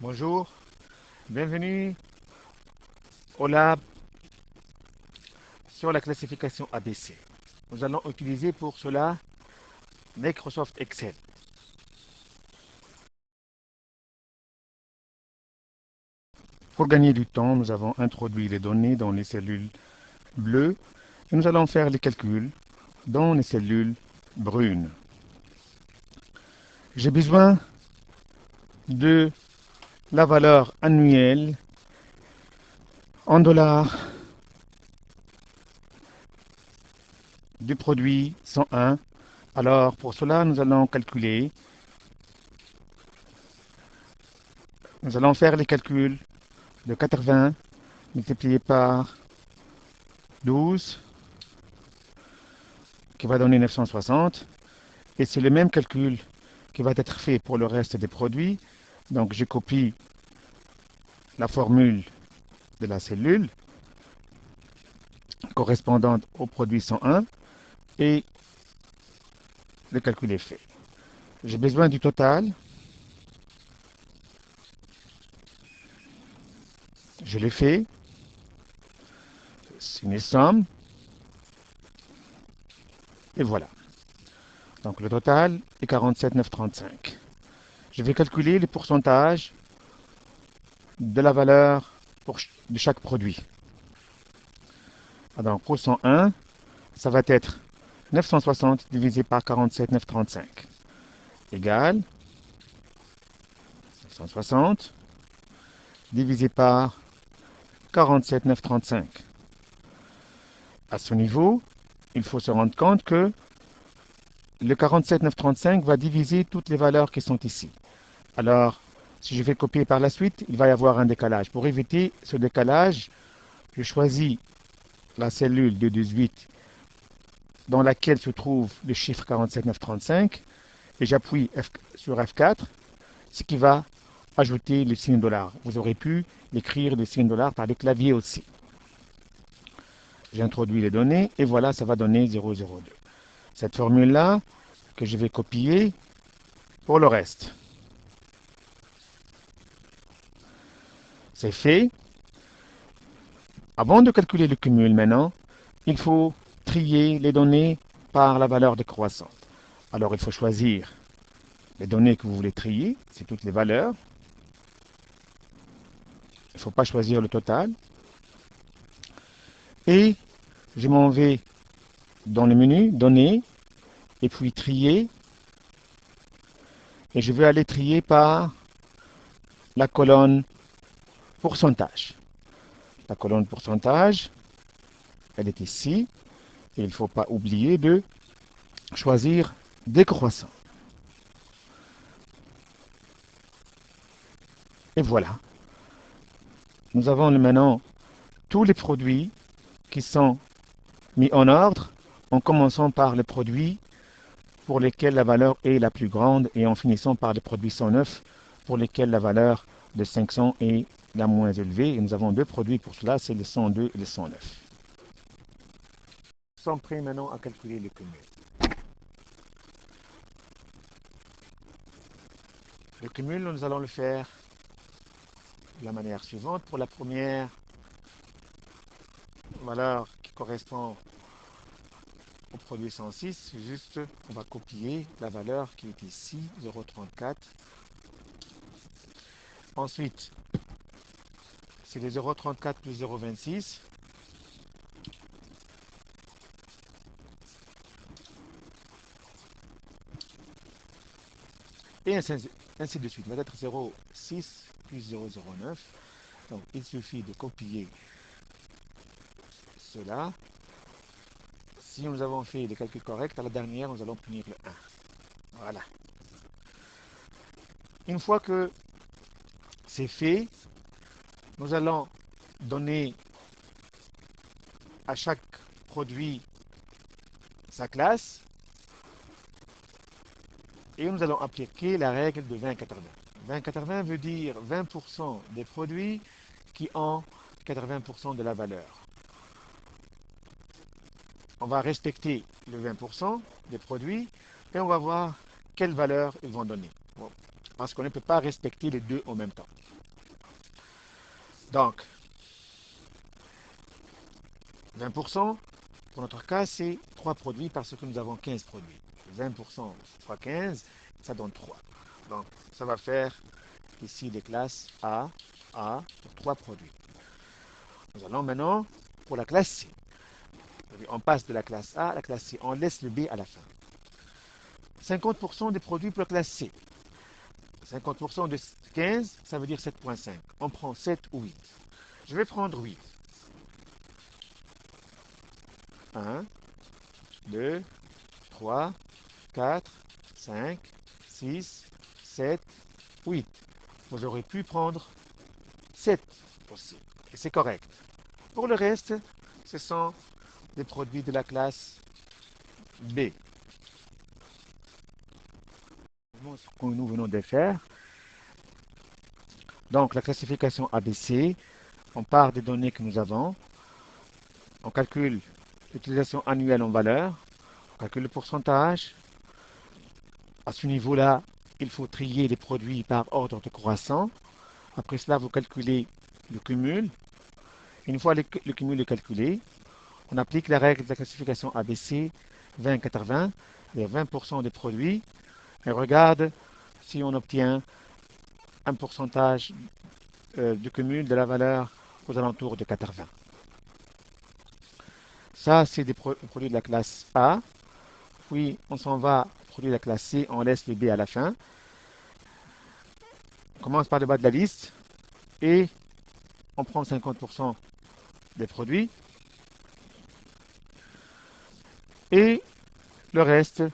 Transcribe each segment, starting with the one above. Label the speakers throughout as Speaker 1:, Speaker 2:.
Speaker 1: Bonjour, bienvenue au lab sur la classification ABC. Nous allons utiliser pour cela Microsoft Excel. Pour gagner du temps, nous avons introduit les données dans les cellules bleues et nous allons faire les calculs dans les cellules brunes. J'ai besoin de la valeur annuelle en dollars du produit 101. Alors pour cela, nous allons calculer, nous allons faire les calculs de 80 multiplié par 12 qui va donner 960. Et c'est le même calcul qui va être fait pour le reste des produits. Donc je copie la formule de la cellule correspondante au produit 101 et le calcul est fait. J'ai besoin du total. Je l'ai fait. C'est une somme. Et voilà. Donc le total est 47,935. Je vais calculer les pourcentages de la valeur de chaque produit. Donc pour 101, ça va être 960 divisé par 47,935 égale 960 divisé par 47,935. À ce niveau, il faut se rendre compte que le 47,935 va diviser toutes les valeurs qui sont ici. Alors, si je vais copier par la suite, il va y avoir un décalage. Pour éviter ce décalage, je choisis la cellule de 18 dans laquelle se trouve le chiffre 47,935 et j'appuie sur F4, ce qui va ajouter le signe dollar. Vous aurez pu écrire le signe dollar par le clavier aussi. J'introduis les données et voilà, ça va donner 002. Cette formule-là que je vais copier pour le reste. C'est fait. Avant de calculer le cumul maintenant, il faut trier les données par la valeur décroissante. Alors il faut choisir les données que vous voulez trier, c'est toutes les valeurs. Il ne faut pas choisir le total. Et je m'en vais dans le menu Données et puis Trier. Et je vais aller trier par la colonne pourcentage. La colonne pourcentage, elle est ici. Et il ne faut pas oublier de choisir décroissant. Et voilà. Nous avons maintenant tous les produits qui sont mis en ordre en commençant par les produits pour lesquels la valeur est la plus grande et en finissant par les produits 109 pour lesquels la valeur de 500 est la moins élevée. Et nous avons deux produits pour cela, c'est le 102 et le 109. Nous sommes prêts maintenant à calculer le cumul. Le cumul, nous allons le faire de la manière suivante. Pour la première valeur qui correspond au produit 106, juste on va copier la valeur qui est ici, 0,34. Ensuite, c'est les 0,34 plus 0,26. Et ainsi de suite. Il va être 0,6 plus 0,09. Donc, il suffit de copier cela. Si nous avons fait les calculs corrects, à la dernière, nous allons punir le 1. Voilà. Une fois que c'est fait, nous allons donner à chaque produit sa classe et nous allons appliquer la règle de 20-80. 20-80 veut dire 20% des produits qui ont 80% de la valeur. On va respecter le 20% des produits et on va voir quelle valeur ils vont donner. Bon. parce qu'on ne peut pas respecter les deux en même temps. Donc, 20%, pour notre cas, c'est 3 produits parce que nous avons 15 produits. 20% fois 15, ça donne 3. Donc, ça va faire ici les classes A, pour 3 produits. Nous allons maintenant pour la classe C. On passe de la classe A à la classe C. On laisse le B à la fin. 50% des produits pour la classe C. 50% de 15, ça veut dire 7,5. On prend 7 ou 8. Je vais prendre 8. 1, 2, 3, 4, 5, 6, 7, 8. Vous aurez pu prendre 7 aussi. Et c'est correct. Pour le reste, ce sont des produits de la classe B. Ce que nous venons de faire. Donc, la classification ABC, on part des données que nous avons. On calcule l'utilisation annuelle en valeur. On calcule le pourcentage. À ce niveau-là, il faut trier les produits par ordre de croissant. Après cela, vous calculez le cumul. Une fois le cumul est calculé, on applique la règle de la classification ABC 20-80, c'est-à-dire 20% des produits, et regarde si on obtient un pourcentage du cumul de la valeur aux alentours de 80. Ça, c'est des produits de la classe A. Puis, on s'en va aux produits de la classe C, on laisse le B à la fin. On commence par le bas de la liste et on prend 50% des produits. Et le reste,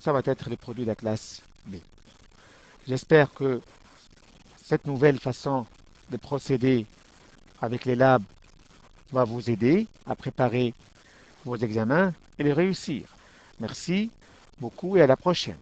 Speaker 1: ça va être les produits de la classe B. J'espère que cette nouvelle façon de procéder avec les labs va vous aider à préparer vos examens et les réussir. Merci beaucoup et à la prochaine.